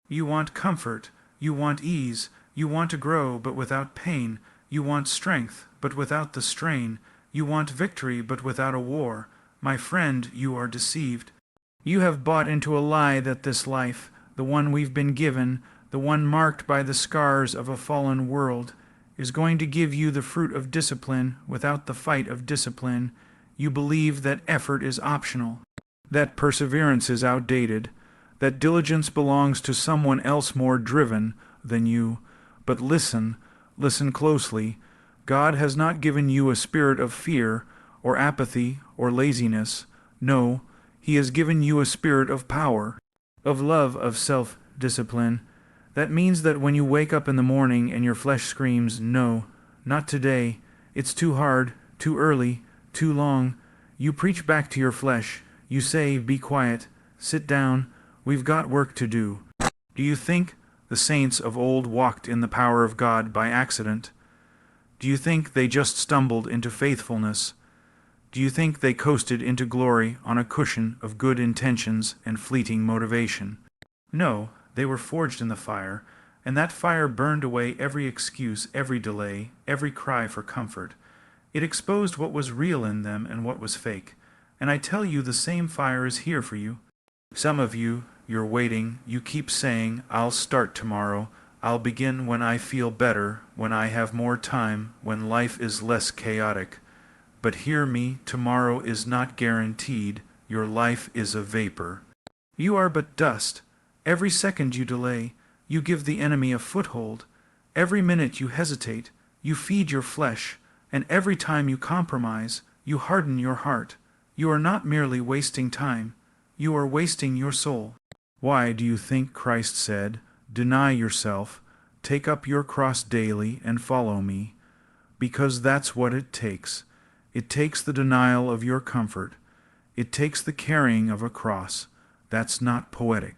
You want comfort, you want ease, you want to grow but without pain, you want strength but without the strain, you want victory but without a war. My friend, you are deceived. You have bought into a lie that this life, the one we've been given, the one marked by the scars of a fallen world, is going to give you the fruit of discipline without the fight of discipline. You believe that effort is optional, that perseverance is outdated, that diligence belongs to someone else more driven than you. But listen closely. God has not given you a spirit of fear, or apathy, or laziness. No, He has given you a spirit of power, of love, of self-discipline. That means that when you wake up in the morning and your flesh screams, "No, not today, it's too hard, too early, too long," you preach back to your flesh. You say, "Be quiet, sit down, we've got work to do." Do you think the saints of old walked in the power of God by accident? Do you think they just stumbled into faithfulness? Do you think they coasted into glory on a cushion of good intentions and fleeting motivation? No, they were forged in the fire, and that fire burned away every excuse, every delay, every cry for comfort. It exposed what was real in them and what was fake. And I tell you, the same fire is here for you. Some of you, you're waiting, you keep saying, "I'll start tomorrow, I'll begin when I feel better, when I have more time, when life is less chaotic." But hear me, tomorrow is not guaranteed, your life is a vapor. You are but dust. Every second you delay, you give the enemy a foothold. Every minute you hesitate, you feed your flesh, and every time you compromise, you harden your heart. You are not merely wasting time, you are wasting your soul. Why do you think Christ said, "Deny yourself, take up your cross daily, and follow me"? Because that's what it takes. It takes the denial of your comfort. It takes the carrying of a cross. That's not poetic.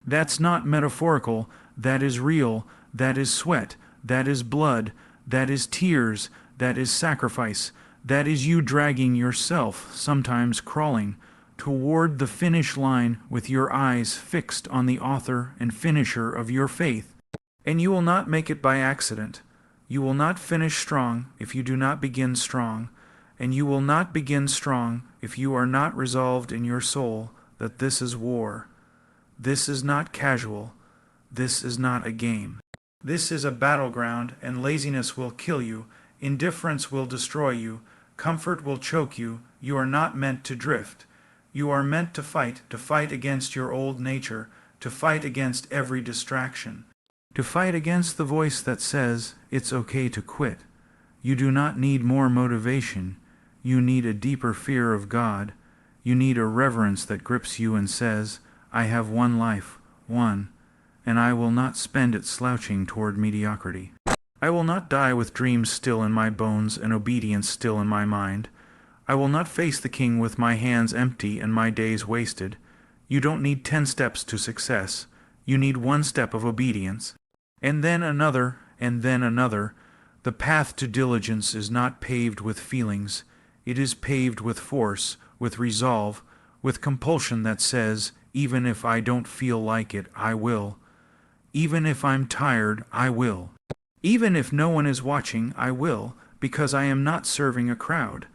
That's not metaphorical. That is real. That is sweat. That is blood. That is tears. That is sacrifice. That is you dragging yourself, sometimes crawling, toward the finish line with your eyes fixed on the author and finisher of your faith. And you will not make it by accident. You will not finish strong if you do not begin strong. And you will not begin strong if you are not resolved in your soul that this is war. This is not casual. This is not a game. This is a battleground, and laziness will kill you. Indifference will destroy you. Comfort will choke you. You are not meant to drift. You are meant to fight against your old nature, to fight against every distraction, to fight against the voice that says it's okay to quit. You do not need more motivation. You need a deeper fear of God. You need a reverence that grips you and says, "I have one life, one, and I will not spend it slouching toward mediocrity. I will not die with dreams still in my bones and obedience still in my mind. I will not face the King with my hands empty and my days wasted." You don't need 10 steps to success. You need 1 step of obedience, and then another, and then another. The path to diligence is not paved with feelings. It is paved with force, with resolve, with compulsion that says, "Even if I don't feel like it, I will. Even if I'm tired, I will. Even if no one is watching, I will, because I am not serving a crowd.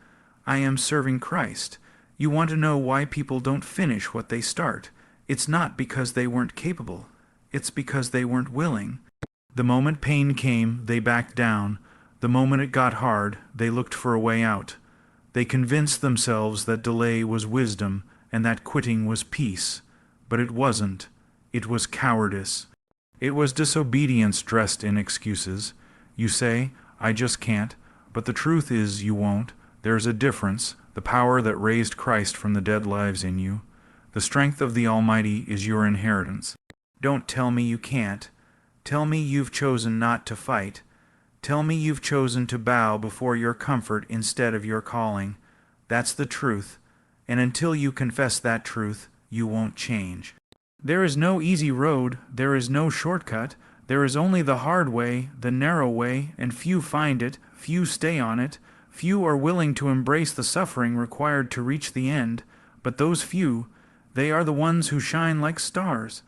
I am serving Christ." You want to know why people don't finish what they start. It's not because they weren't capable. It's because they weren't willing. The moment pain came, they backed down. The moment it got hard, they looked for a way out. They convinced themselves that delay was wisdom and that quitting was peace. But it wasn't. It was cowardice. It was disobedience dressed in excuses. You say, "I just can't," but the truth is you won't. There's a difference. The power that raised Christ from the dead lives in you. The strength of the Almighty is your inheritance. Don't tell me you can't. Tell me you've chosen not to fight. Tell me you've chosen to bow before your comfort instead of your calling. That's the truth, and until you confess that truth, you won't change. There is no easy road, there is no shortcut, there is only the hard way, the narrow way, and few find it, few stay on it, few are willing to embrace the suffering required to reach the end, but those few, they are the ones who shine like stars.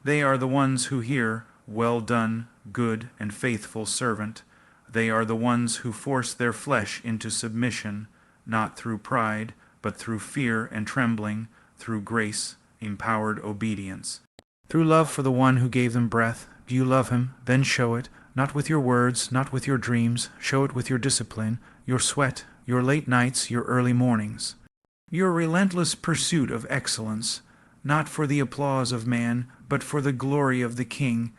They are the ones who hear, "Well done, good and faithful servant." They are the ones who force their flesh into submission, not through pride, but through fear and trembling, through grace-empowered obedience. Through love for the one who gave them breath. Do you love him? Then show it, not with your words, not with your dreams. Show it with your discipline, your sweat, your late nights, your early mornings. Your relentless pursuit of excellence, not for the applause of man, but for the glory of the King.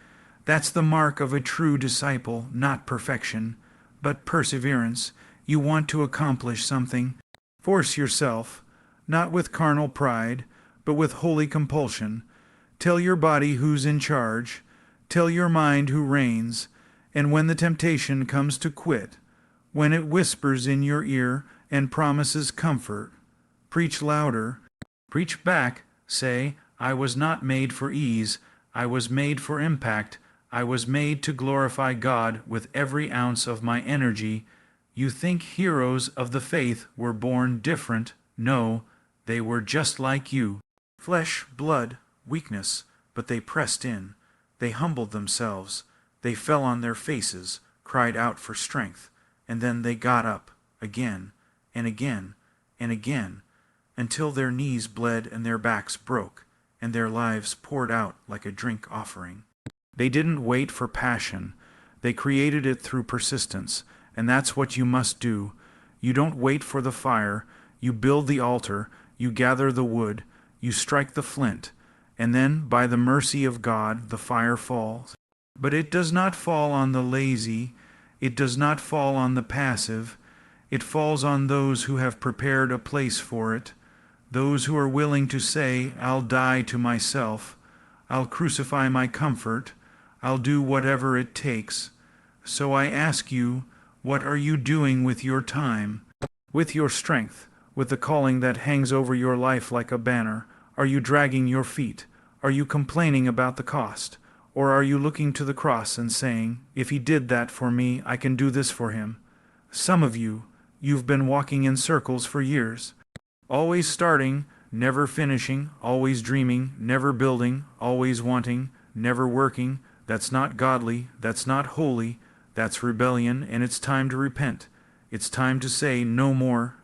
That's the mark of a true disciple, not perfection, but perseverance. You want to accomplish something. Force yourself, not with carnal pride, but with holy compulsion. Tell your body who's in charge. Tell your mind who reigns. And when the temptation comes to quit, when it whispers in your ear and promises comfort, preach louder. Preach back. Say, "I was not made for ease. I was made for impact. I was made to glorify God with every ounce of my energy." You think heroes of the faith were born different. No, they were just like you. Flesh, blood, weakness, but they pressed in. They humbled themselves. They fell on their faces, cried out for strength, and then they got up again and again and again, until their knees bled and their backs broke, and their lives poured out like a drink offering. They didn't wait for passion. They created it through persistence, and that's what you must do. You don't wait for the fire. You build the altar. You gather the wood. You strike the flint. And then, by the mercy of God, the fire falls. But it does not fall on the lazy. It does not fall on the passive. It falls on those who have prepared a place for it, those who are willing to say, "I'll die to myself. I'll crucify my comfort. I'll do whatever it takes." So I ask you, what are you doing with your time, with your strength, with the calling that hangs over your life like a banner? Are you dragging your feet? Are you complaining about the cost? Or are you looking to the cross and saying, "If he did that for me, I can do this for him"? Some of you, you've been walking in circles for years. Always starting, never finishing, always dreaming, never building, always wanting, never working. That's not godly, that's not holy, that's rebellion, and it's time to repent. It's time to say no more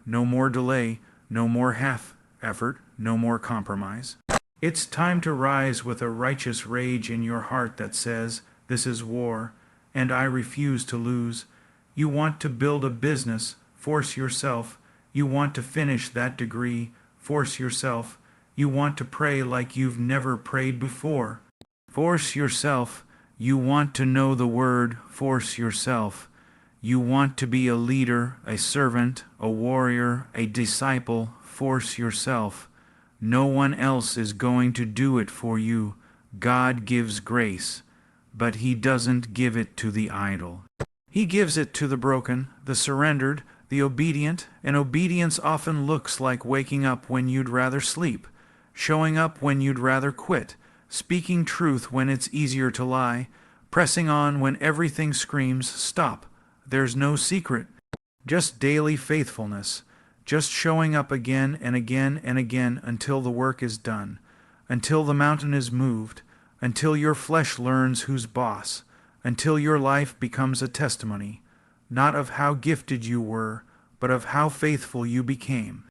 delay, no more half effort, no more compromise. It's time to rise with a righteous rage in your heart that says, "This is war, and I refuse to lose." You want to build a business, force yourself. You want to finish that degree, force yourself. You want to pray like you've never prayed before. Force yourself. You want to know the word, force yourself. You want to be a leader, a servant, a warrior, a disciple, force yourself. No one else is going to do it for you. God gives grace, but He doesn't give it to the idle. He gives it to the broken, the surrendered, the obedient, and obedience often looks like waking up when you'd rather sleep, showing up when you'd rather quit, speaking truth when it's easier to lie, pressing on when everything screams, "Stop." There's no secret, just daily faithfulness, just showing up again and again and again until the work is done, until the mountain is moved, until your flesh learns who's boss, until your life becomes a testimony, not of how gifted you were, but of how faithful you became.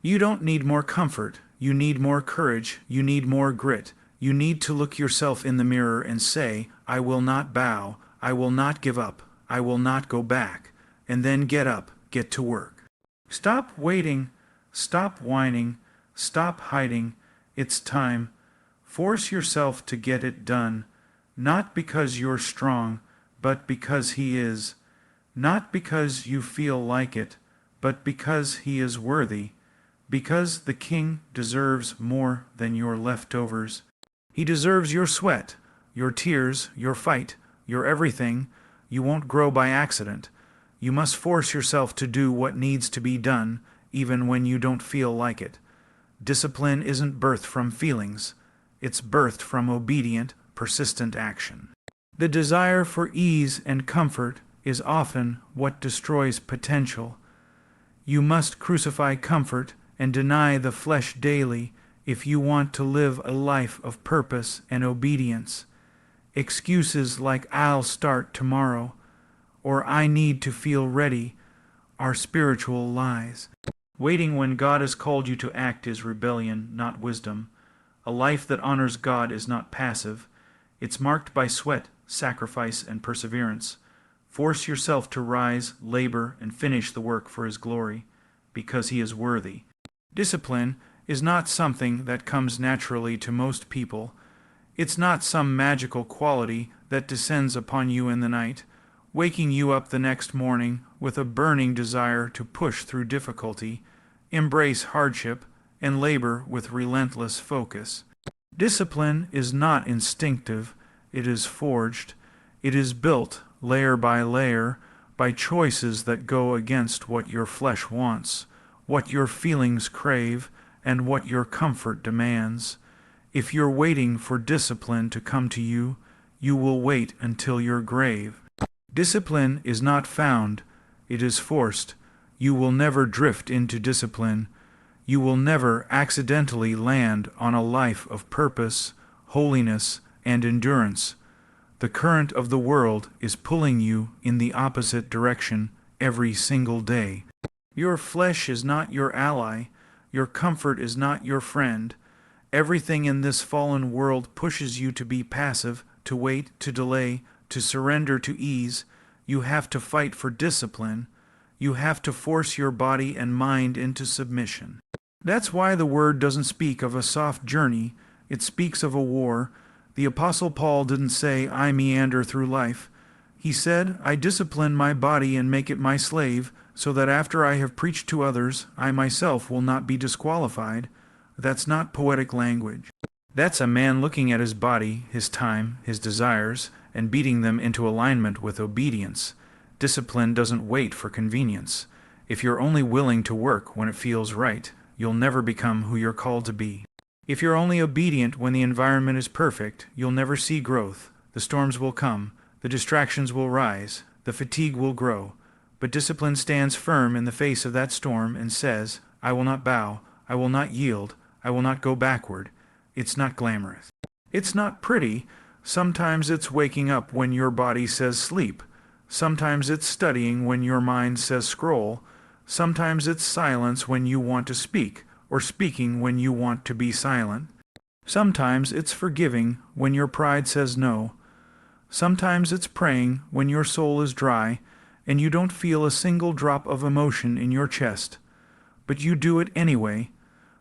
You don't need more comfort. You need more courage. You need more grit. You need to look yourself in the mirror and say, "I will not bow. I will not give up. I will not go back." And then get up, get to work. Stop waiting. Stop whining. Stop hiding. It's time. Force yourself to get it done, not because you're strong, but because He is. Not because you feel like it, but because He is worthy. Because the King deserves more than your leftovers. He deserves your sweat, your tears, your fight, your everything. You won't grow by accident. You must force yourself to do what needs to be done, even when you don't feel like it. Discipline isn't birthed from feelings. It's birthed from obedient, persistent action. The desire for ease and comfort is often what destroys potential. You must crucify comfort and deny the flesh daily if you want to live a life of purpose and obedience. Excuses like "I'll start tomorrow" or "I need to feel ready" are spiritual lies. Waiting when God has called you to act is rebellion, not wisdom. A life that honors God is not passive. It's marked by sweat, sacrifice, and perseverance. Force yourself to rise, labor, and finish the work for His glory, because He is worthy. Discipline is not something that comes naturally to most people. It's not some magical quality that descends upon you in the night, waking you up the next morning with a burning desire to push through difficulty, embrace hardship, and labor with relentless focus. Discipline is not instinctive, it is forged. It is built, layer by layer, by choices that go against what your flesh wants, what your feelings crave, and what your comfort demands. If you're waiting for discipline to come to you, you will wait until your grave. Discipline is not found, it is forced. You will never drift into discipline. You will never accidentally land on a life of purpose, holiness, and endurance. The current of the world is pulling you in the opposite direction every single day. Your flesh is not your ally. Your comfort is not your friend. Everything in this fallen world pushes you to be passive, to wait, to delay, to surrender to ease. You have to fight for discipline. You have to force your body and mind into submission. That's why the Word doesn't speak of a soft journey. It speaks of a war. The Apostle Paul didn't say, "I meander through life." He said, "I discipline my body and make it my slave, so that after I have preached to others, I myself will not be disqualified." That's not poetic language. That's a man looking at his body, his time, his desires, and beating them into alignment with obedience. Discipline doesn't wait for convenience. If you're only willing to work when it feels right, you'll never become who you're called to be. If you're only obedient when the environment is perfect, you'll never see growth. The storms will come, the distractions will rise, the fatigue will grow. But discipline stands firm in the face of that storm and says, "I will not bow, I will not yield, I will not go backward." It's not glamorous. It's not pretty. Sometimes it's waking up when your body says sleep. Sometimes it's studying when your mind says scroll. Sometimes it's silence when you want to speak, or speaking when you want to be silent. Sometimes it's forgiving when your pride says no. Sometimes it's praying when your soul is dry and you don't feel a single drop of emotion in your chest. But you do it anyway,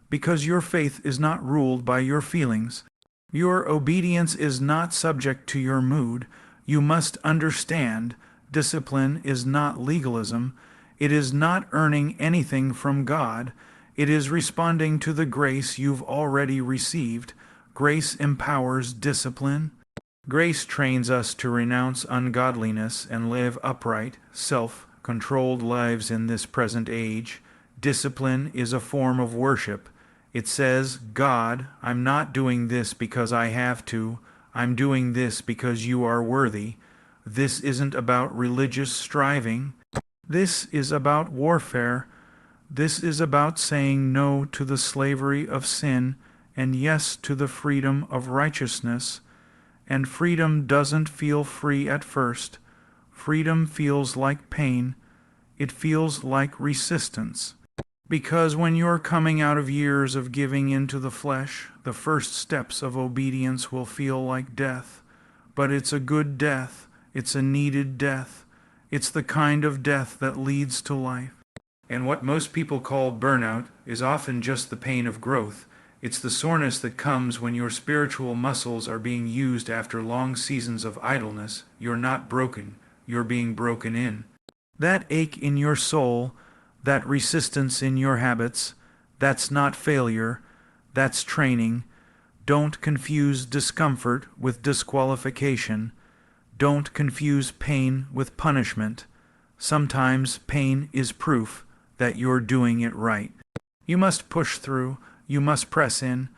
because your faith is not ruled by your feelings. Your obedience is not subject to your mood. You must understand, discipline is not legalism. It is not earning anything from God. It is responding to the grace you've already received. Grace empowers discipline. Grace trains us to renounce ungodliness and live upright, self-controlled lives in this present age. Discipline is a form of worship. It says, "God, I'm not doing this because I have to. I'm doing this because you are worthy." This isn't about religious striving. This is about warfare. This is about saying no to the slavery of sin and yes to the freedom of righteousness. And freedom doesn't feel free at first. Freedom feels like pain. It feels like resistance. Because when you're coming out of years of giving into the flesh, the first steps of obedience will feel like death. But it's a good death. It's a needed death. It's the kind of death that leads to life. And what most people call burnout is often just the pain of growth. It's the soreness that comes when your spiritual muscles are being used after long seasons of idleness. You're not broken. You're being broken in. That ache in your soul, that resistance in your habits, that's not failure. That's training. Don't confuse discomfort with disqualification. Don't confuse pain with punishment. Sometimes pain is proof that you're doing it right. You must push through. You must press in.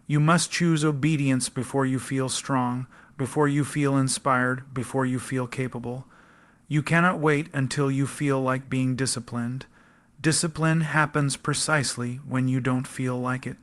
You must choose obedience before you feel strong, before you feel inspired, before you feel capable. You cannot wait until you feel like being disciplined. Discipline happens precisely when you don't feel like it.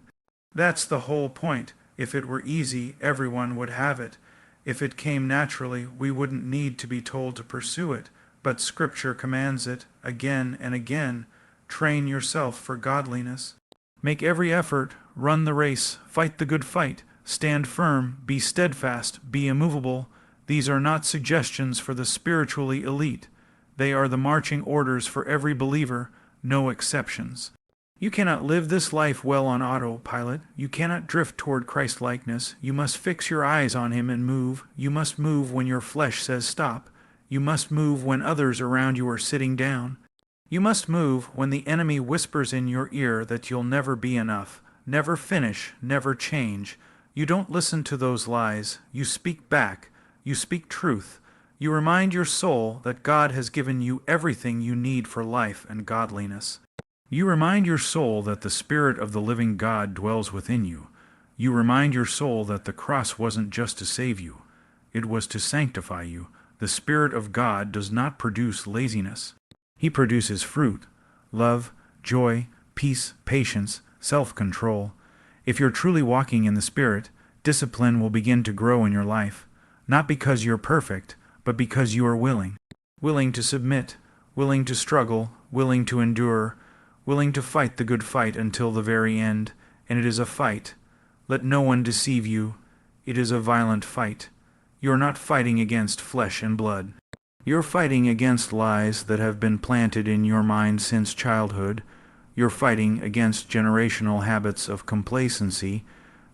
That's the whole point. If it were easy, everyone would have it. If it came naturally, we wouldn't need to be told to pursue it. But Scripture commands it again and again. Train yourself for godliness. Make every effort, run the race, fight the good fight, stand firm, be steadfast, be immovable. These are not suggestions for the spiritually elite. They are the marching orders for every believer, no exceptions. You cannot live this life well on autopilot. You cannot drift toward Christ-likeness. You must fix your eyes on Him and move. You must move when your flesh says stop. You must move when others around you are sitting down. You must move when the enemy whispers in your ear that you'll never be enough, never finish, never change. You don't listen to those lies. You speak back. You speak truth. You remind your soul that God has given you everything you need for life and godliness. You remind your soul that the Spirit of the living God dwells within you. You remind your soul that the cross wasn't just to save you. It was to sanctify you. The Spirit of God does not produce laziness. He produces fruit, love, joy, peace, patience, self-control. If you're truly walking in the Spirit, discipline will begin to grow in your life, not because you're perfect, but because you are willing. Willing to submit, willing to struggle, willing to endure, willing to fight the good fight until the very end, and it is a fight. Let no one deceive you. It is a violent fight. You are not fighting against flesh and blood. You're fighting against lies that have been planted in your mind since childhood. You're fighting against generational habits of complacency.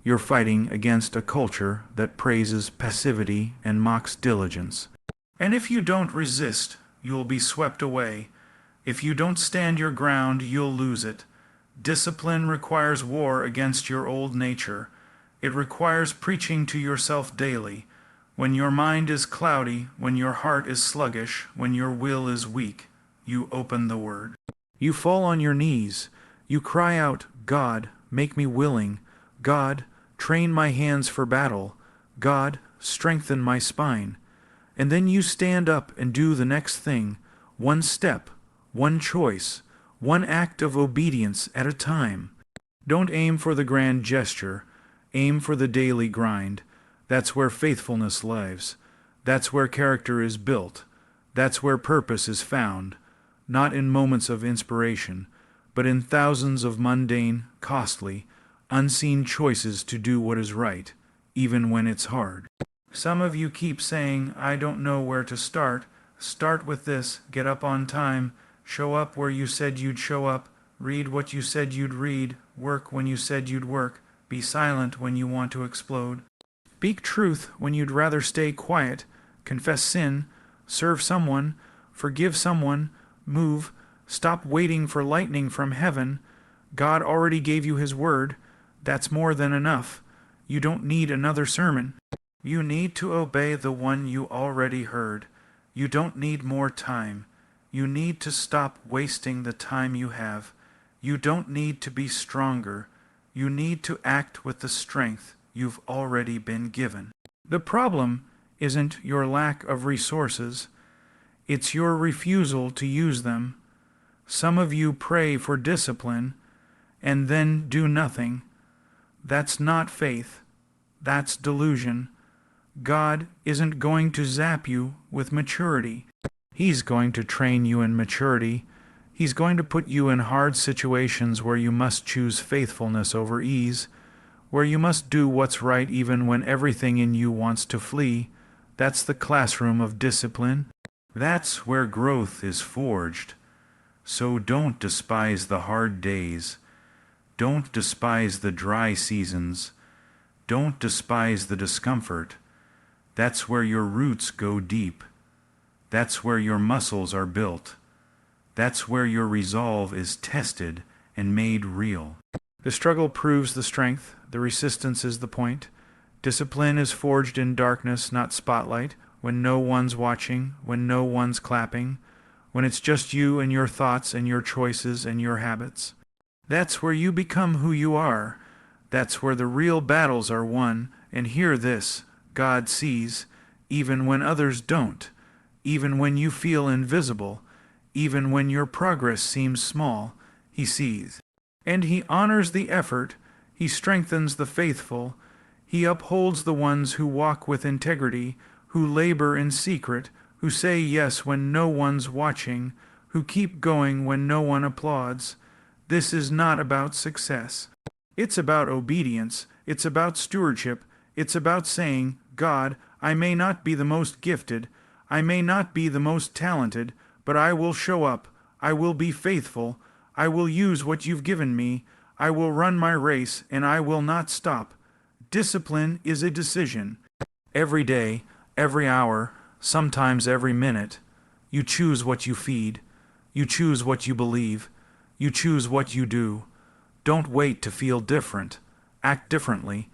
You're fighting against a culture that praises passivity and mocks diligence. And if you don't resist, you'll be swept away. If you don't stand your ground, you'll lose it. Discipline requires war against your old nature. It requires preaching to yourself daily. When your mind is cloudy, when your heart is sluggish, when your will is weak, you open the Word. You fall on your knees. You cry out, God, make me willing. God, train my hands for battle. God, strengthen my spine. And then you stand up and do the next thing, one step, one choice, one act of obedience at a time. Don't aim for the grand gesture. Aim for the daily grind. That's where faithfulness lives. That's where character is built. That's where purpose is found, not in moments of inspiration, but in thousands of mundane, costly, unseen choices to do what is right, even when it's hard. Some of you keep saying, I don't know where to start. Start with this. Get up on time. Show up where you said you'd show up. Read what you said you'd read. Work when you said you'd work. Be silent when you want to explode. Speak truth when you'd rather stay quiet. Confess sin. Serve someone. Forgive someone. Move. Stop waiting for lightning from heaven. God already gave you His word. That's more than enough. You don't need another sermon. You need to obey the one you already heard. You don't need more time. You need to stop wasting the time you have. You don't need to be stronger. You need to act with the strength you've already been given. The problem isn't your lack of resources. It's your refusal to use them. Some of you pray for discipline and then do nothing. That's not faith. That's delusion. God isn't going to zap you with maturity. He's going to train you in maturity. He's going to put you in hard situations where you must choose faithfulness over ease, where you must do what's right even when everything in you wants to flee. That's the classroom of discipline. That's where growth is forged. So don't despise the hard days. Don't despise the dry seasons. Don't despise the discomfort. That's where your roots go deep. That's where your muscles are built. That's where your resolve is tested and made real. The struggle proves the strength. The resistance is the point. Discipline is forged in darkness, not spotlight, when no one's watching, when no one's clapping, when it's just you and your thoughts and your choices and your habits. That's where you become who you are. That's where the real battles are won. And hear this, God sees, even when others don't, even when you feel invisible, even when your progress seems small, He sees. And He honors the effort He strengthens the faithful. He upholds the ones who walk with integrity, who labor in secret, who say yes when no one's watching, who keep going when no one applauds. This is not about success. It's about obedience. It's about stewardship. It's about saying, God, I may not be the most gifted, I may not be the most talented, but I will show up. I will be faithful. I will use what you've given me. I will run my race, and I will not stop. Discipline is a decision. Every day, every hour, sometimes every minute, you choose what you feed. You choose what you believe. You choose what you do. Don't wait to feel different. Act differently,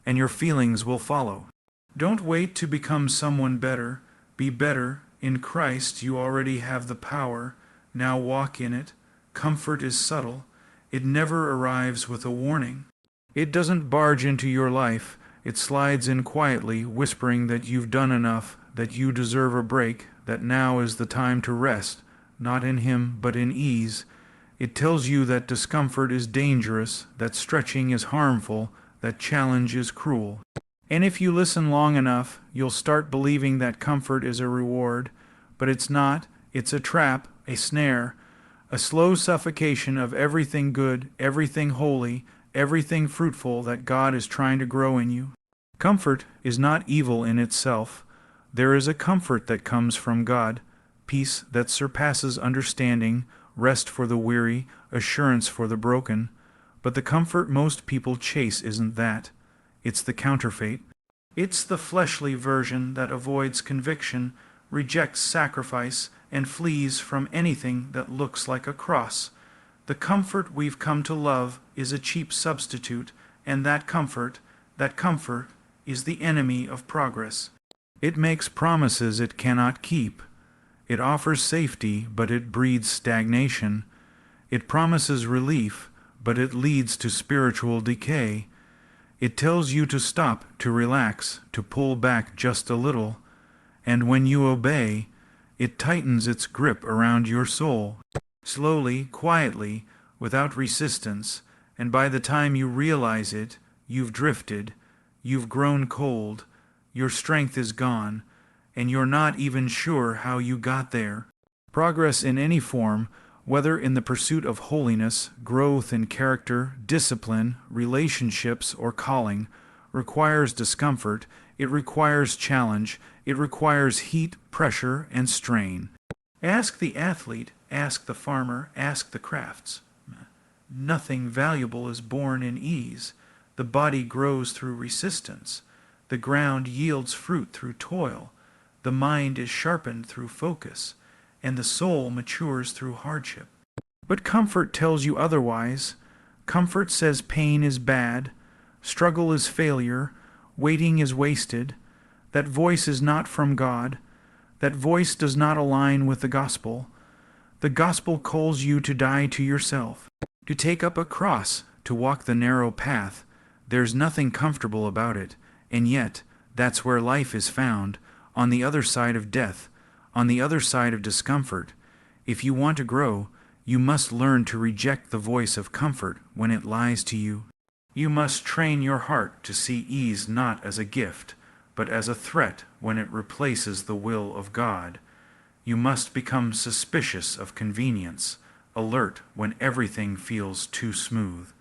and your feelings will follow. Don't wait to become someone better. Be better. In Christ you already have the power. Now walk in it. Comfort is subtle. It never arrives with a warning. It doesn't barge into your life. It slides in quietly, whispering that you've done enough, that you deserve a break, that now is the time to rest, not in Him, but in ease. It tells you that discomfort is dangerous, that stretching is harmful, that challenge is cruel. And if you listen long enough, you'll start believing that comfort is a reward. But it's not. It's a trap, a snare, a slow suffocation of everything good, everything holy, everything fruitful that God is trying to grow in you. Comfort is not evil in itself. There is a comfort that comes from God, peace that surpasses understanding, rest for the weary, assurance for the broken. But the comfort most people chase isn't that. It's the counterfeit. It's the fleshly version that avoids conviction, rejects sacrifice, and flees from anything that looks like a cross. The comfort we've come to love is a cheap substitute, and that comfort is the enemy of progress. It makes promises it cannot keep. It offers safety, but it breeds stagnation. It promises relief, but it leads to spiritual decay. It tells you to stop, to relax, to pull back just a little, and when you obey, it tightens its grip around your soul. Slowly, quietly, without resistance, and by the time you realize it, you've drifted, you've grown cold, your strength is gone, and you're not even sure how you got there. Progress in any form, whether in the pursuit of holiness, growth in character, discipline, relationships, or calling, requires discomfort, it requires challenge, it requires heat, pressure, and strain. Ask the athlete, ask the farmer, ask the crafts. Nothing valuable is born in ease. The body grows through resistance. The ground yields fruit through toil. The mind is sharpened through focus, and the soul matures through hardship. But comfort tells you otherwise. Comfort says pain is bad, struggle is failure, waiting is wasted. That voice is not from God. That voice does not align with the gospel. The gospel calls you to die to yourself, to take up a cross, to walk the narrow path. There's nothing comfortable about it, and yet that's where life is found, on the other side of death, on the other side of discomfort. If you want to grow, you must learn to reject the voice of comfort when it lies to you. You must train your heart to see ease not as a gift, but as a threat when it replaces the will of God. You must become suspicious of convenience, alert when everything feels too smooth.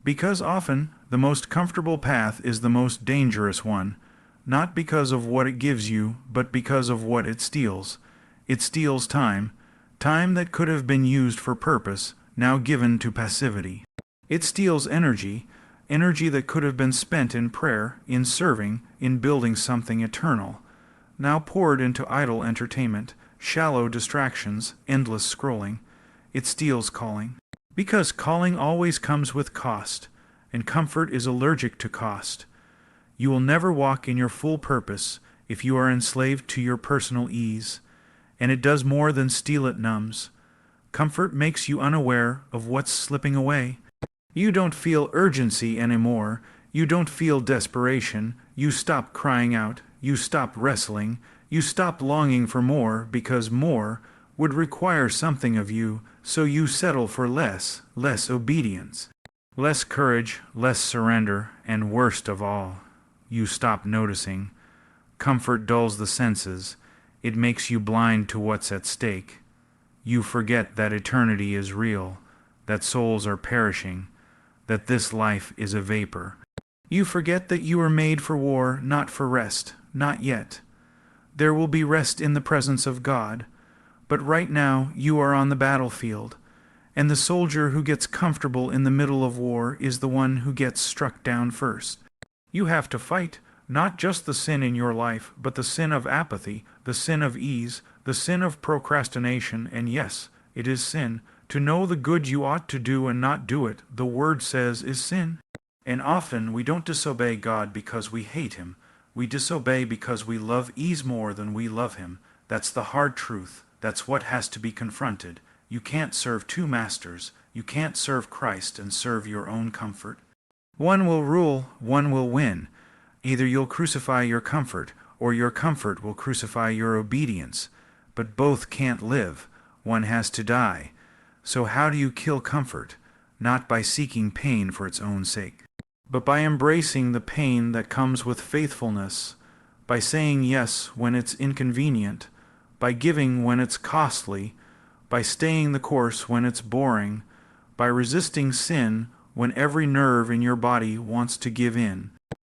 Because often the most comfortable path is the most dangerous one, not because of what it gives you, but because of what it steals. It steals time, time that could have been used for purpose, now given to passivity. It steals energy, energy that could have been spent in prayer, in serving, in building something eternal, now poured into idle entertainment, shallow distractions, endless scrolling. It steals calling. Because calling always comes with cost, and comfort is allergic to cost. You will never walk in your full purpose if you are enslaved to your personal ease, and it does more than steal. It numbs. Comfort makes you unaware of what's slipping away. You don't feel urgency anymore. You don't feel desperation. You stop crying out. You stop wrestling. You stop longing for more because more would require something of you, so you settle for less obedience. Less courage, less surrender, and worst of all, you stop noticing. Comfort dulls the senses. It makes you blind to what's at stake. You forget that eternity is real, that souls are perishing, that this life is a vapor. You forget that you were made for war, not for rest, not yet. There will be rest in the presence of God, but right now you are on the battlefield, and the soldier who gets comfortable in the middle of war is the one who gets struck down first. You have to fight, not just the sin in your life, but the sin of apathy, the sin of ease, the sin of procrastination, and yes, it is sin. To know the good you ought to do and not do it, the Word says, is sin. And often we don't disobey God because we hate Him. We disobey because we love ease more than we love Him. That's the hard truth. That's what has to be confronted. You can't serve two masters. You can't serve Christ and serve your own comfort. One will rule, one will win. Either you'll crucify your comfort, or your comfort will crucify your obedience. But both can't live. One has to die. So how do you kill comfort? Not by seeking pain for its own sake, but by embracing the pain that comes with faithfulness, by saying yes when it's inconvenient, by giving when it's costly, by staying the course when it's boring, by resisting sin when every nerve in your body wants to give in,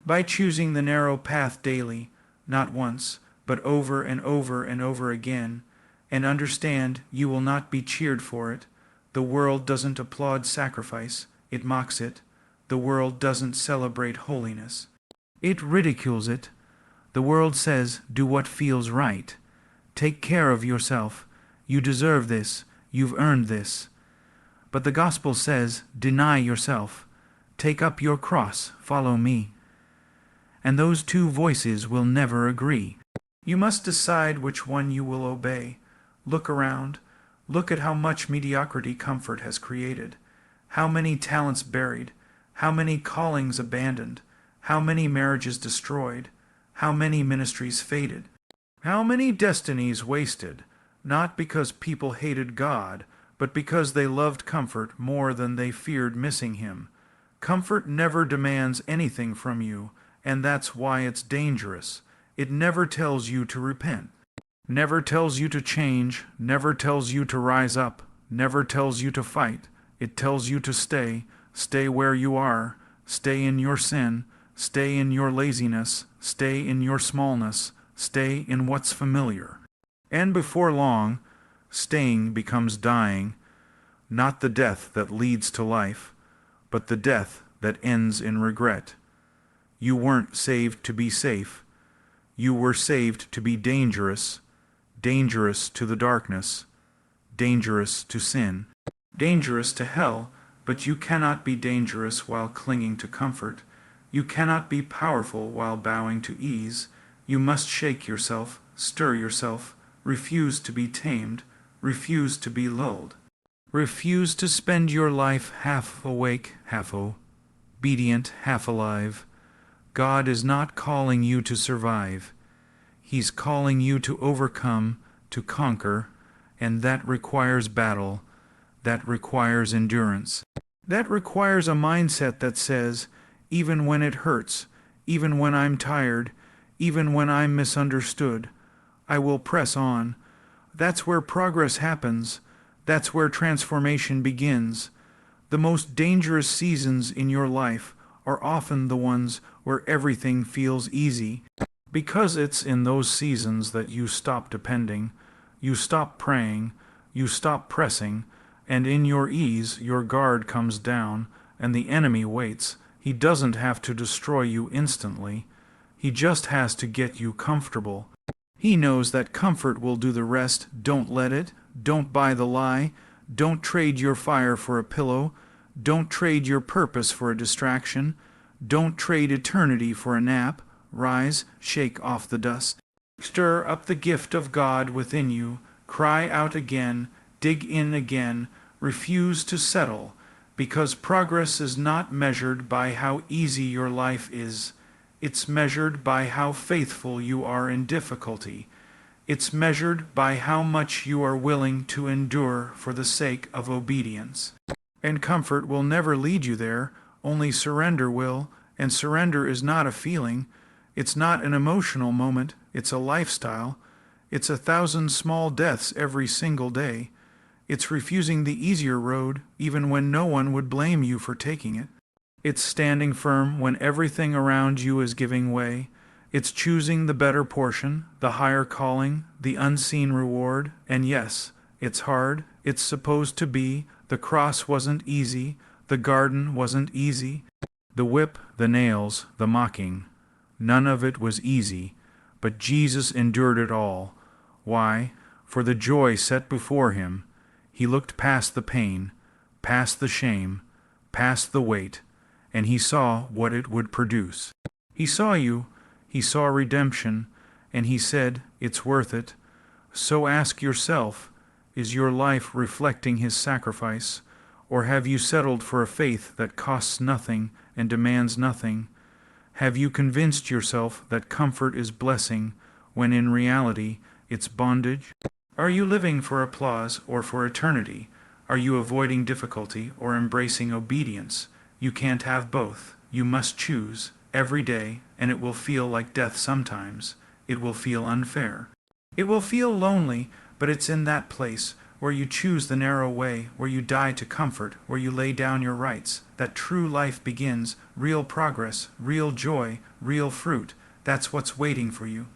by choosing the narrow path daily, not once, but over and over and over again, and understand you will not be cheered for it. The world doesn't applaud sacrifice, it mocks it. The world doesn't celebrate holiness. It ridicules it. The world says, do what feels right. Take care of yourself. You deserve this. You've earned this. But the gospel says, deny yourself. Take up your cross. Follow me. And those two voices will never agree. You must decide which one you will obey. Look around. Look at how much mediocrity comfort has created. How many talents buried. How many callings abandoned. How many marriages destroyed. How many ministries faded. How many destinies wasted, not because people hated God, but because they loved comfort more than they feared missing Him. Comfort never demands anything from you, and that's why it's dangerous. It never tells you to repent. Never tells you to change, never tells you to rise up, never tells you to fight. It tells you to stay where you are, stay in your sin, stay in your laziness, stay in your smallness, stay in what's familiar. And before long, staying becomes dying, not the death that leads to life, but the death that ends in regret. You weren't saved to be safe. You were saved to be dangerous, dangerous to the darkness, dangerous to sin, dangerous to hell, but you cannot be dangerous while clinging to comfort. You cannot be powerful while bowing to ease. You must shake yourself, stir yourself, refuse to be tamed, refuse to be lulled. Refuse to spend your life half awake, half obedient, half alive. God is not calling you to survive. He's calling you to overcome, to conquer, and that requires battle. That requires endurance. That requires a mindset that says, even when it hurts, even when I'm tired, even when I'm misunderstood, I will press on. That's where progress happens. That's where transformation begins. The most dangerous seasons in your life are often the ones where everything feels easy. Because it's in those seasons that you stop depending, you stop praying, you stop pressing, and in your ease your guard comes down, and the enemy waits. He doesn't have to destroy you instantly. He just has to get you comfortable. He knows that comfort will do the rest. Don't let it. Don't buy the lie. Don't trade your fire for a pillow. Don't trade your purpose for a distraction. Don't trade eternity for a nap. Rise, shake off the dust. Stir up the gift of God within you. Cry out again. Dig in again. Refuse to settle, because progress is not measured by how easy your life is. It's measured by how faithful you are in difficulty. It's measured by how much you are willing to endure for the sake of obedience. And comfort will never lead you there, only surrender will, and surrender is not a feeling. It's not an emotional moment, it's a lifestyle. It's 1,000 small deaths every single day. It's refusing the easier road, even when no one would blame you for taking it. It's standing firm when everything around you is giving way. It's choosing the better portion, the higher calling, the unseen reward, and yes, it's hard, it's supposed to be. The cross wasn't easy, the garden wasn't easy. The whip, the nails, the mocking, none of it was easy, but Jesus endured it all. Why? For the joy set before him. He looked past the pain, past the shame, past the weight, and he saw what it would produce. He saw you, he saw redemption, and he said, "It's worth it." So ask yourself, is your life reflecting his sacrifice, or have you settled for a faith that costs nothing and demands nothing? Have you convinced yourself that comfort is blessing, when in reality it's bondage? Are you living for applause or for eternity? Are you avoiding difficulty or embracing obedience? You can't have both. You must choose every day, and it will feel like death sometimes. It will feel unfair. It will feel lonely, but it's in that place where you choose the narrow way, where you die to comfort, where you lay down your rights, that true life begins, real progress, real joy, real fruit. That's what's waiting for you.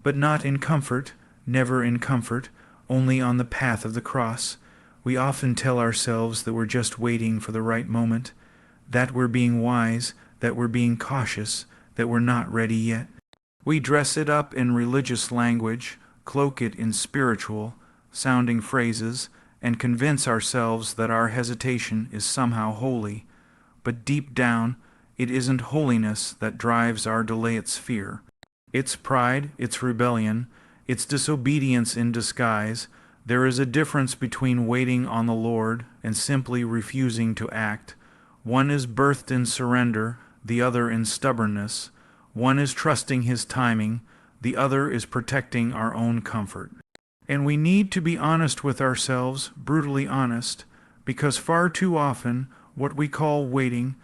But not in comfort, never in comfort, only on the path of the cross. We often tell ourselves that we're just waiting for the right moment, that we're being wise, that we're being cautious, that we're not ready yet. We dress it up in religious language, cloak it in spiritual sounding phrases, and convince ourselves that our hesitation is somehow holy. But deep down, it isn't holiness that drives our delay, it's fear. It's pride, it's rebellion, it's disobedience in disguise. There is a difference between waiting on the Lord and simply refusing to act. One is birthed in surrender, the other in stubbornness. One is trusting his timing, the other is protecting our own comfort. And we need to be honest with ourselves, brutally honest, because far too often what we call waiting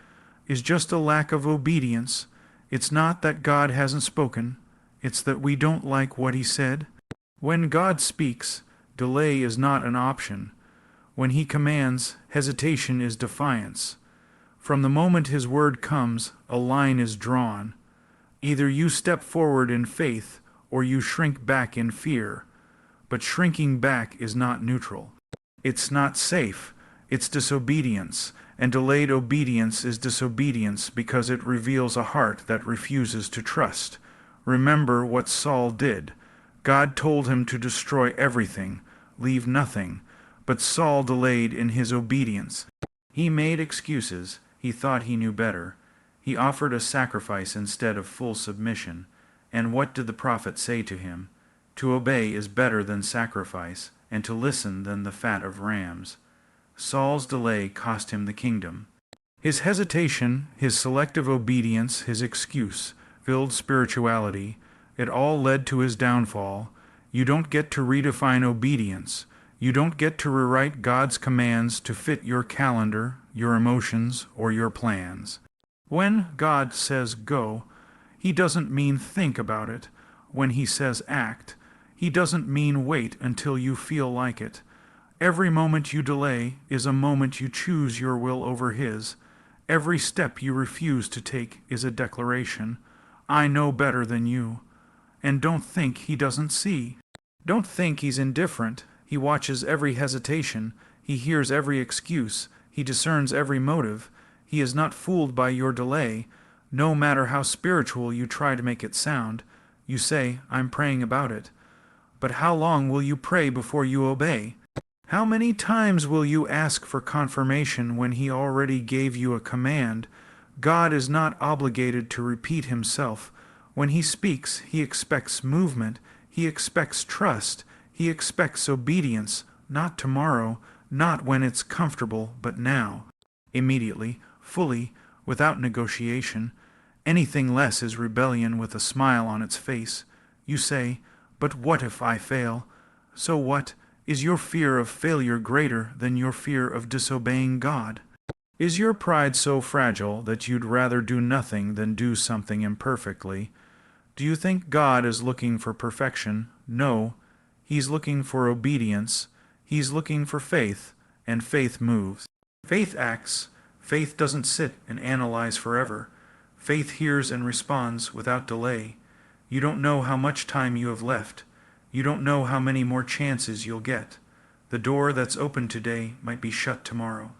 is just a lack of obedience. It's not that God hasn't spoken, it's that we don't like what he said. When God speaks, delay is not an option. When he commands, hesitation is defiance. From the moment his word comes, a line is drawn. Either you step forward in faith, or you shrink back in fear. But shrinking back is not neutral. It's not safe. It's disobedience. And delayed obedience is disobedience because it reveals a heart that refuses to trust. Remember what Saul did. God told him to destroy everything, leave nothing. But Saul delayed in his obedience. He made excuses. He thought he knew better. He offered a sacrifice instead of full submission. And what did the prophet say to him? To obey is better than sacrifice, and to listen than the fat of rams. Saul's delay cost him the kingdom. His hesitation, his selective obedience, his excuse-filled spirituality, it all led to his downfall. You don't get to redefine obedience. You don't get to rewrite God's commands to fit your calendar, your emotions, or your plans. When God says go, he doesn't mean think about it. When he says act, he doesn't mean wait until you feel like it. Every moment you delay is a moment you choose your will over his. Every step you refuse to take is a declaration. I know better than you. And don't think he doesn't see. Don't think he's indifferent. He watches every hesitation. He hears every excuse. He discerns every motive. He is not fooled by your delay. No matter how spiritual you try to make it sound, you say, I'm praying about it. But how long will you pray before you obey? How many times will you ask for confirmation when he already gave you a command? God is not obligated to repeat himself. When he speaks, he expects movement. He expects trust. He expects obedience, not tomorrow, not when it's comfortable, but now. Immediately, fully, without negotiation. Anything less is rebellion with a smile on its face. You say, but what if I fail? So what? Is your fear of failure greater than your fear of disobeying God? Is your pride so fragile that you'd rather do nothing than do something imperfectly? Do you think God is looking for perfection? No. He's looking for obedience. He's looking for faith, and faith moves. Faith acts. Faith doesn't sit and analyze forever. Faith hears and responds without delay. You don't know how much time you have left. You don't know how many more chances you'll get. The door that's open today might be shut tomorrow.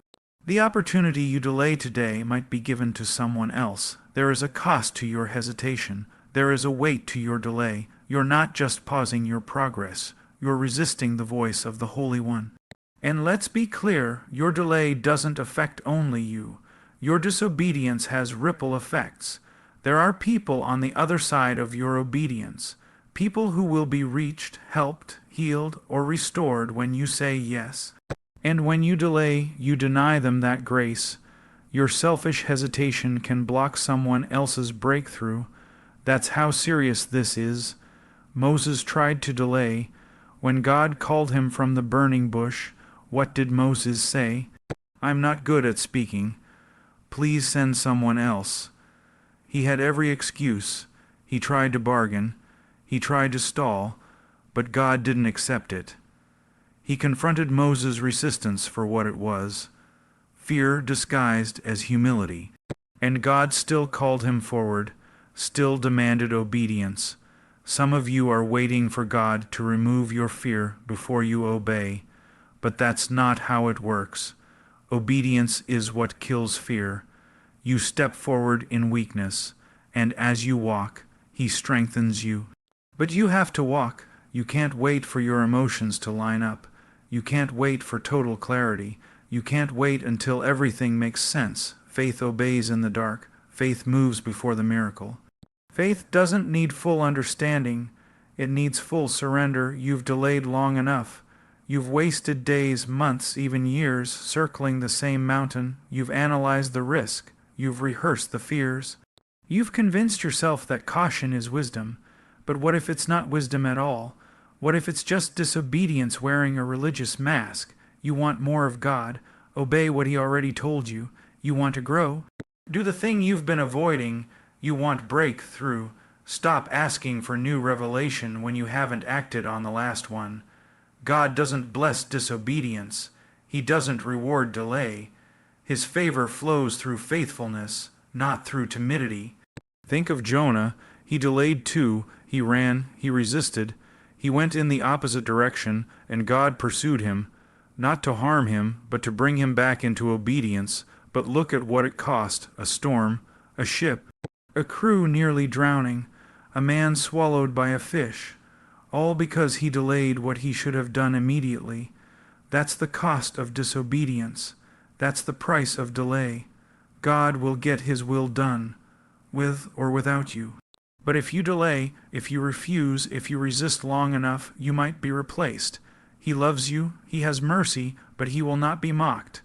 The opportunity you delay today might be given to someone else. There is a cost to your hesitation. There is a weight to your delay. You're not just pausing your progress. You're resisting the voice of the Holy One. And let's be clear, your delay doesn't affect only you. Your disobedience has ripple effects. There are people on the other side of your obedience. People who will be reached, helped, healed, or restored when you say yes. And when you delay, you deny them that grace. Your selfish hesitation can block someone else's breakthrough. That's how serious this is. Moses tried to delay. When God called him from the burning bush, what did Moses say? I'm not good at speaking. Please send someone else. He had every excuse. He tried to bargain. He tried to stall, but God didn't accept it. He confronted Moses' resistance for what it was, fear disguised as humility. And God still called him forward, still demanded obedience. Some of you are waiting for God to remove your fear before you obey, but that's not how it works. Obedience is what kills fear. You step forward in weakness, and as you walk, He strengthens you. But you have to walk. You can't wait for your emotions to line up. You can't wait for total clarity. You can't wait until everything makes sense. Faith obeys in the dark. Faith moves before the miracle. Faith doesn't need full understanding. It needs full surrender. You've delayed long enough. You've wasted days, months, even years circling the same mountain. You've analyzed the risk. You've rehearsed the fears. You've convinced yourself that caution is wisdom. But what if it's not wisdom at all? What if it's just disobedience wearing a religious mask? You want more of God. Obey what He already told you. You want to grow. Do the thing you've been avoiding. You want breakthrough. Stop asking for new revelation when you haven't acted on the last one. God doesn't bless disobedience. He doesn't reward delay. His favor flows through faithfulness, not through timidity. Think of Jonah. He delayed too. He ran. He resisted. He went in the opposite direction, and God pursued him, not to harm him, but to bring him back into obedience. But look at what it cost: a storm, a ship, a crew nearly drowning, a man swallowed by a fish, all because he delayed what he should have done immediately. That's the cost of disobedience. That's the price of delay. God will get His will done, with or without you. But if you delay, if you refuse, if you resist long enough, you might be replaced. He loves you, He has mercy, but He will not be mocked.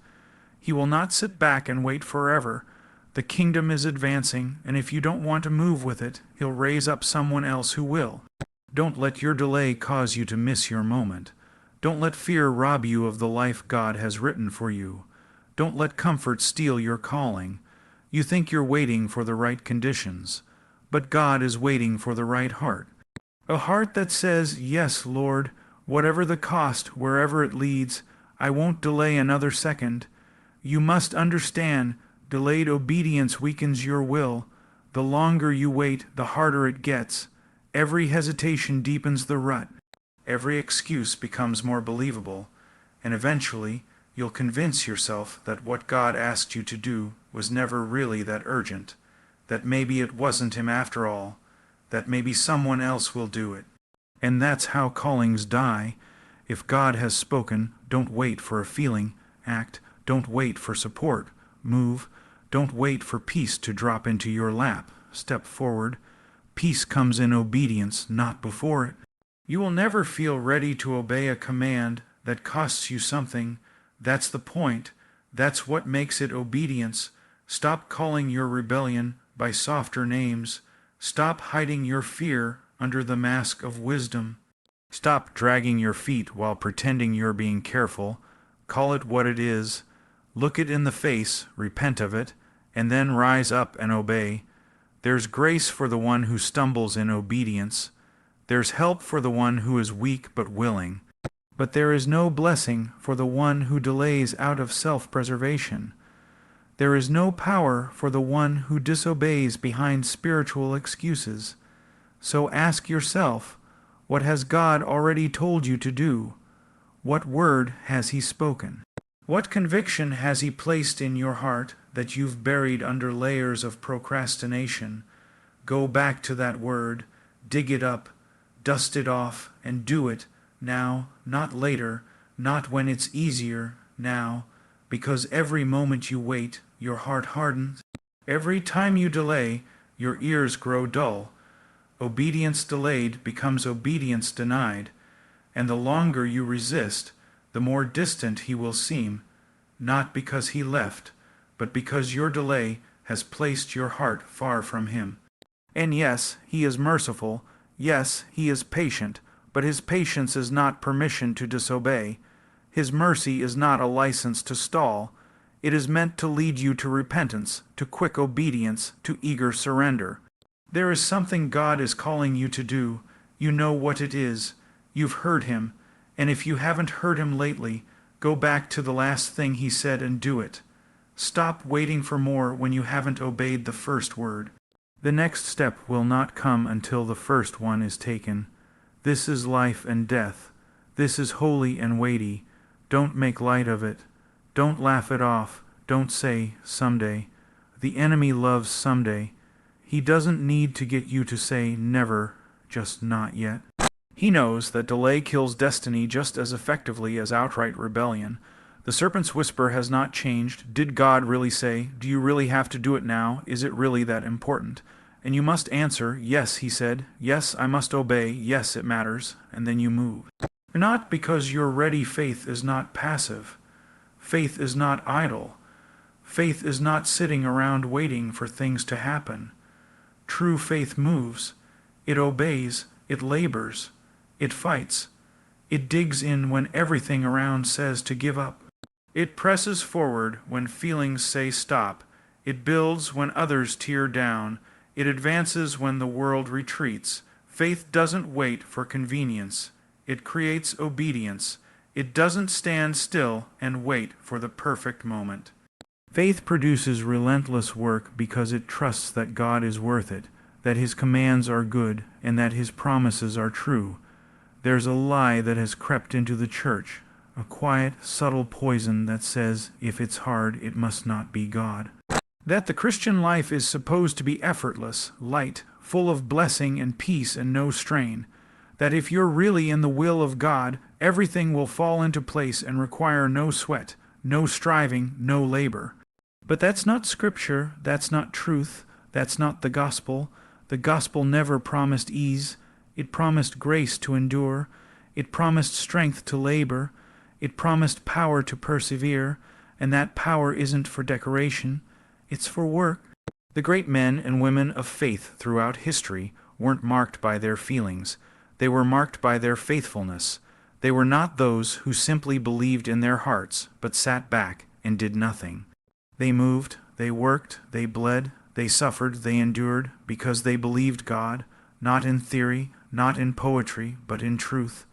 He will not sit back and wait forever. The kingdom is advancing, and if you don't want to move with it, He'll raise up someone else who will. Don't let your delay cause you to miss your moment. Don't let fear rob you of the life God has written for you. Don't let comfort steal your calling. You think you're waiting for the right conditions, but God is waiting for the right heart. A heart that says, "Yes, Lord, whatever the cost, wherever it leads, I won't delay another second." You must understand, delayed obedience weakens your will. The longer you wait, the harder it gets. Every hesitation deepens the rut. Every excuse becomes more believable, and eventually you'll convince yourself that what God asked you to do was never really that urgent, that maybe it wasn't Him after all, that maybe someone else will do it. And that's how callings die. If God has spoken, don't wait for a feeling. Act. Don't wait for support. Move. Don't wait for peace to drop into your lap. Step forward. Peace comes in obedience, not before it. You will never feel ready to obey a command that costs you something. That's the point. That's what makes it obedience. Stop calling your rebellion by softer names. Stop hiding your fear under the mask of wisdom. Stop dragging your feet while pretending you're being careful. Call it what it is. Look it in the face, repent of it, and then rise up and obey. There's grace for the one who stumbles in obedience. There's help for the one who is weak but willing. But there is no blessing for the one who delays out of self-preservation. There is no power for the one who disobeys behind spiritual excuses. So ask yourself, what has God already told you to do? What word has He spoken? What conviction has He placed in your heart that you've buried under layers of procrastination? Go back to that word, dig it up, dust it off, and do it now, not later, not when it's easier, now, because every moment you wait, your heart hardens. Every time you delay, your ears grow dull. Obedience delayed becomes obedience denied, and the longer you resist, the more distant He will seem, not because He left, but because your delay has placed your heart far from Him. And yes, He is merciful, yes, He is patient, but His patience is not permission to disobey. His mercy is not a license to stall. It is meant to lead you to repentance, to quick obedience, to eager surrender. There is something God is calling you to do. You know what it is. You've heard Him, and if you haven't heard Him lately, go back to the last thing He said and do it. Stop waiting for more when you haven't obeyed the first word. The next step will not come until the first one is taken. This is life and death. This is holy and weighty. Don't make light of it. Don't laugh it off. Don't say, someday. The enemy loves someday. He doesn't need to get you to say never, just not yet. He knows that delay kills destiny just as effectively as outright rebellion. The serpent's whisper has not changed. Did God really say, do you really have to do it now? Is it really that important? And you must answer, yes, He said. Yes, I must obey. Yes, it matters. And then you move. Not because your ready faith is not passive. Faith is not idle. Faith is not sitting around waiting for things to happen. True faith moves. It obeys. It labors. It fights. It digs in when everything around says to give up. It presses forward when feelings say stop. It builds when others tear down. It advances when the world retreats. Faith doesn't wait for convenience. It creates obedience. It doesn't stand still and wait for the perfect moment. Faith produces relentless work because it trusts that God is worth it, that His commands are good, and that His promises are true. There's a lie that has crept into the church, a quiet, subtle poison that says, if it's hard, it must not be God. That the Christian life is supposed to be effortless, light, full of blessing and peace and no strain. That if you're really in the will of God, everything will fall into place and require no sweat, no striving, no labor. But that's not Scripture, that's not truth, that's not the gospel. The gospel never promised ease. It promised grace to endure. It promised strength to labor. It promised power to persevere, and that power isn't for decoration. It's for work. The great men and women of faith throughout history weren't marked by their feelings. They were marked by their faithfulness. They were not those who simply believed in their hearts, but sat back and did nothing. They moved, they worked, they bled, they suffered, they endured, because they believed God, not in theory, not in poetry, but in truth.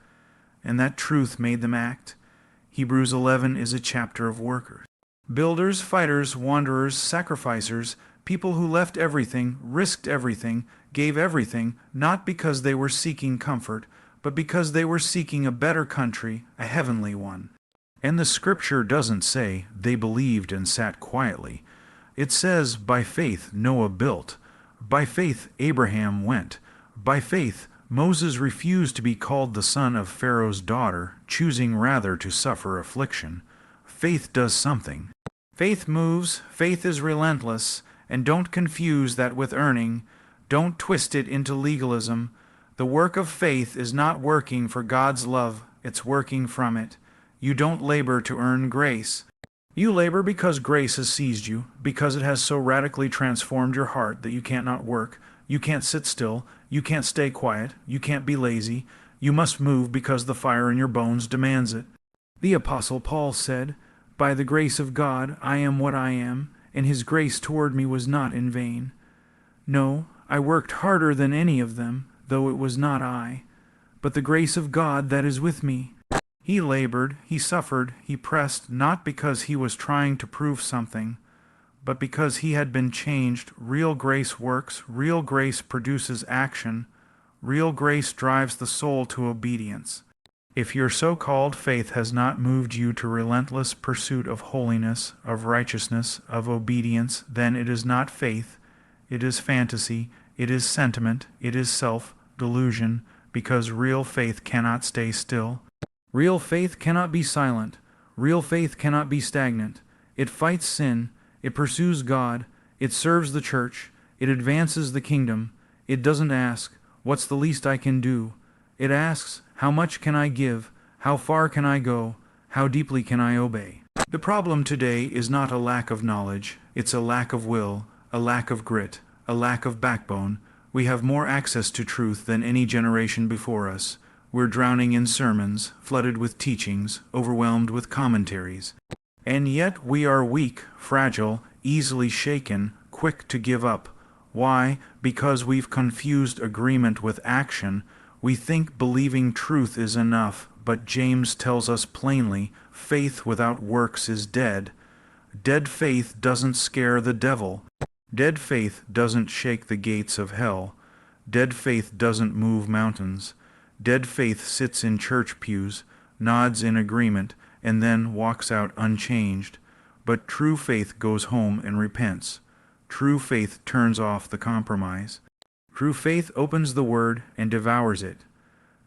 And that truth made them act. Hebrews 11 is a chapter of workers. Builders, fighters, wanderers, sacrificers, people who left everything, risked everything, gave everything, not because they were seeking comfort, but because they were seeking a better country, a heavenly one. And the Scripture doesn't say they believed and sat quietly. It says, by faith Noah built. By faith Abraham went. By faith Moses refused to be called the son of Pharaoh's daughter, choosing rather to suffer affliction. Faith does something. Faith moves, faith is relentless, and don't confuse that with earning. Don't twist it into legalism. The work of faith is not working for God's love, it's working from it. You don't labor to earn grace. You labor because grace has seized you, because it has so radically transformed your heart that you can't not work, you can't sit still, you can't stay quiet, you can't be lazy, you must move because the fire in your bones demands it. The Apostle Paul said, By the grace of God I am what I am, and his grace toward me was not in vain. No, I worked harder than any of them, though it was not I, but the grace of God that is with me. He labored, he suffered, he pressed, not because he was trying to prove something, but because he had been changed. Real grace works, real grace produces action, real grace drives the soul to obedience. If your so-called faith has not moved you to relentless pursuit of holiness, of righteousness, of obedience, then it is not faith, it is fantasy, it is sentiment, it is self-delusion, because real faith cannot stay still. Real faith cannot be silent. Real faith cannot be stagnant. It fights sin. It pursues God. It serves the church. It advances the kingdom. It doesn't ask, "What's the least I can do?" It asks, "How much can I give? How far can I go? How deeply can I obey?" The problem today is not a lack of knowledge. It's a lack of will, a lack of grit, a lack of backbone. We have more access to truth than any generation before us. We're drowning in sermons, flooded with teachings, overwhelmed with commentaries. And yet we are weak, fragile, easily shaken, quick to give up. Why? Because we've confused agreement with action. We think believing truth is enough, but James tells us plainly, faith without works is dead. Dead faith doesn't scare the devil. Dead faith doesn't shake the gates of hell. Dead faith doesn't move mountains. Dead faith sits in church pews, nods in agreement, and then walks out unchanged. But true faith goes home and repents. True faith turns off the compromise. True faith opens the Word and devours it.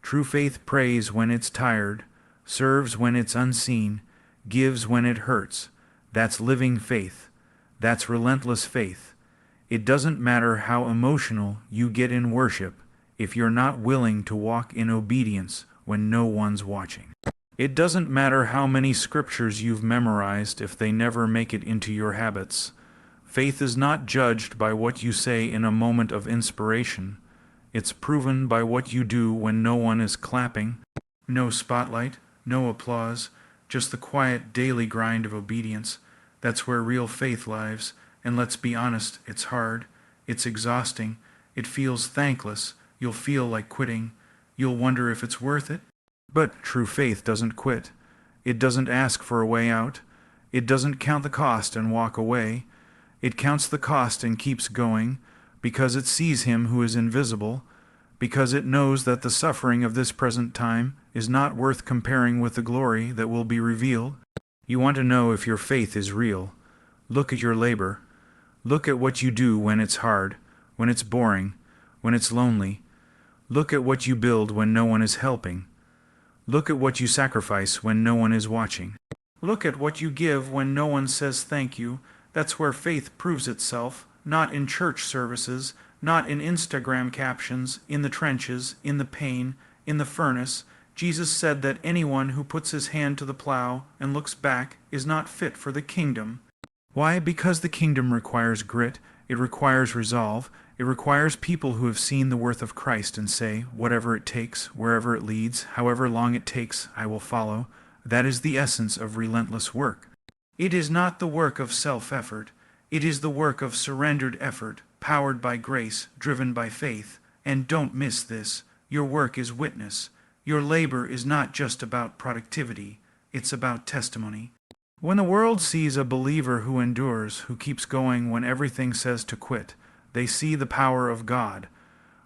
True faith prays when it's tired, serves when it's unseen, gives when it hurts. That's living faith. That's relentless faith. It doesn't matter how emotional you get in worship if you're not willing to walk in obedience when no one's watching. It doesn't matter how many scriptures you've memorized if they never make it into your habits. Faith is not judged by what you say in a moment of inspiration. It's proven by what you do when no one is clapping. No spotlight, no applause, just the quiet daily grind of obedience. That's where real faith lives, and let's be honest, it's hard, it's exhausting, it feels thankless. You'll feel like quitting. You'll wonder if it's worth it. But true faith doesn't quit. It doesn't ask for a way out. It doesn't count the cost and walk away. It counts the cost and keeps going, because it sees him who is invisible, because it knows that the suffering of this present time is not worth comparing with the glory that will be revealed. You want to know if your faith is real. Look at your labor. Look at what you do when it's hard, when it's boring, when it's lonely. Look at what you build when no one is helping. Look at what you sacrifice when no one is watching. Look at what you give when no one says thank you. That's where faith proves itself, not in church services, not in Instagram captions, in the trenches, in the pain, in the furnace. Jesus said that anyone who puts his hand to the plow and looks back is not fit for the kingdom. Why? Because the kingdom requires grit, it requires resolve, it requires people who have seen the worth of Christ and say, whatever it takes, wherever it leads, however long it takes, I will follow. That is the essence of relentless work. It is not the work of self-effort. It is the work of surrendered effort, powered by grace, driven by faith. And don't miss this. Your work is witness. Your labor is not just about productivity. It's about testimony. When the world sees a believer who endures, who keeps going when everything says to quit, they see the power of God.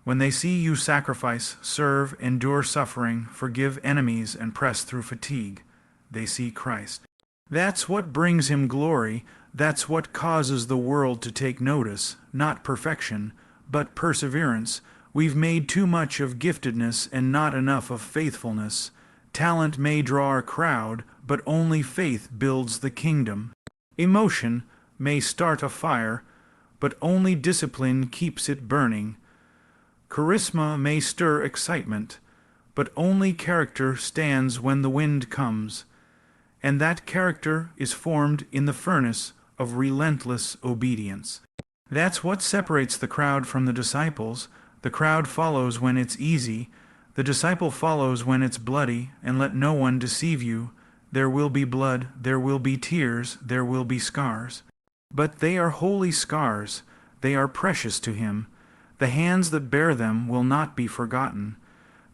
When they see you sacrifice, serve, endure suffering, forgive enemies, and press through fatigue, they see Christ. That's what brings him glory. That's what causes the world to take notice, not perfection, but perseverance. We've made too much of giftedness and not enough of faithfulness. Talent may draw a crowd, but only faith builds the kingdom. Emotion may start a fire, but only discipline keeps it burning. Charisma may stir excitement, but only character stands when the wind comes. And that character is formed in the furnace of relentless obedience. That's what separates the crowd from the disciples. The crowd follows when it's easy. The disciple follows when it's bloody, and let no one deceive you. there will be blood, there will be tears, there will be scars. But they are holy scars, they are precious to him. The hands that bear them will not be forgotten.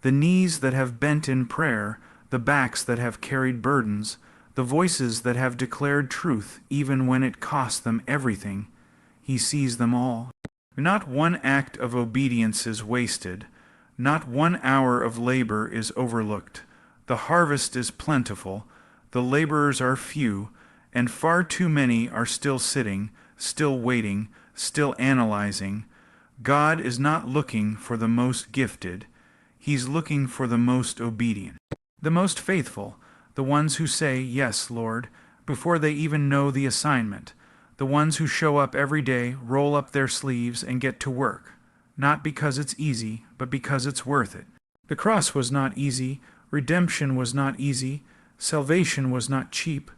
The knees that have bent in prayer, the backs that have carried burdens, the voices that have declared truth even when it cost them everything. He sees them all. Not one act of obedience is wasted. Not 1 hour of labor is overlooked. The harvest is plentiful, the laborers are few, and far too many are still sitting, still waiting, still analyzing. God is not looking for the most gifted. He's looking for the most obedient, the most faithful, the ones who say, "Yes, Lord," before they even know the assignment, the ones who show up every day, roll up their sleeves, and get to work, not because it's easy, but because it's worth it. The cross was not easy, redemption was not easy, salvation was not cheap.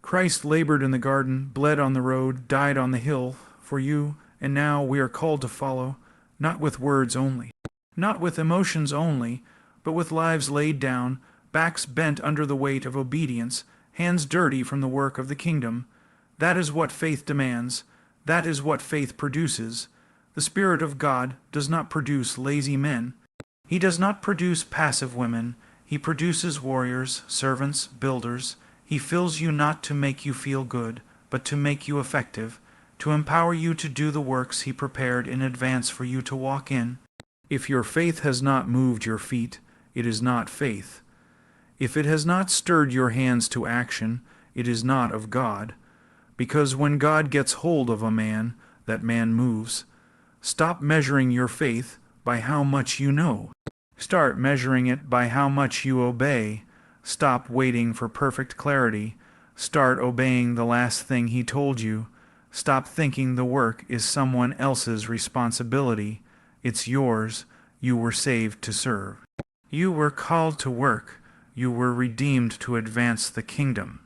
Christ labored in the garden, bled on the road, died on the hill for you, and now we are called to follow, not with words only, not with emotions only, but with lives laid down, backs bent under the weight of obedience, hands dirty from the work of the kingdom. That is what faith demands. That is what faith produces. The Spirit of God does not produce lazy men. He does not produce passive women. He produces warriors, servants, builders. He fills you not to make you feel good, but to make you effective, to empower you to do the works He prepared in advance for you to walk in. If your faith has not moved your feet, it is not faith. If it has not stirred your hands to action, it is not of God. Because when God gets hold of a man, that man moves. Stop measuring your faith by how much you know. Start measuring it by how much you obey. Stop waiting for perfect clarity. Start obeying the last thing He told you. Stop thinking the work is someone else's responsibility. It's yours. You were saved to serve. You were called to work. You were redeemed to advance the kingdom.